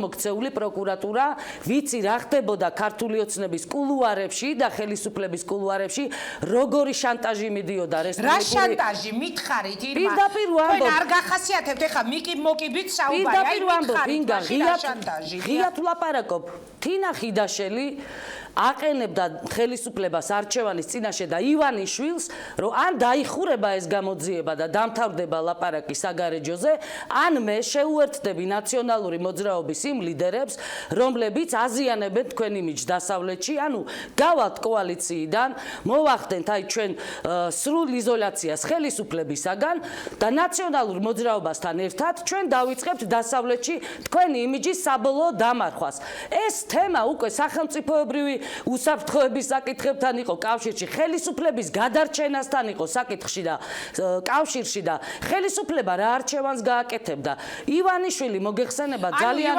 მოქცეული პროკურატურა, ვიცი რა ხდებოდა ქართული ოცნების კულუარებში და ხელისუფლების კულუარებში, როგორი შანტაჟი მიდიოდა რესპუბლიკური. რა შანტაჟი მითხარით ირმა? პირდაპირ ვამბობ. თქვენ არ გახასიათებთ ეხა მიკი მოკიბით საუბარი. პირდაპირ ვამბობ, ინგა, შანტაჟი. ღიად ვლაპარაკობ. თინა ხიდაშელი აყენებდა ხელისუფლებას არჩევანის წინაშე და ივანიშვილს, რომ ან დაიხურება ეს გამოძიება და დამთავრდება ლაპარაკი საგარეჯოზე, ან მე შეუერთდები ნაციონალური მოძრაობის იმ ლიდერებს, რომლებიც აზიანებენ თქვენ იმიჯს დასავლეთში, ანუ გავალთ კოალიციიდან, მოვახდენთ აი ჩვენ სრულ იზოლაციას ხელისუფლებისაგან და ნაციონალურ მოძრაობასთან ერთად ჩვენ დავიწყებთ დასავლეთში თქვენი იმიჯის საბოლოო დამარხვას. ეს თემა უკვე სახელმწიფოებრივი უსაფრთხოების საკითხებთან იყო კავშირში, ხელისუფლების გადარჩენასთან იყო საკითხში და კავშირში და ხელისუფლება რა არჩევანს გააკეთებდა. ივანიშვილი მოგეხსენება ძალიან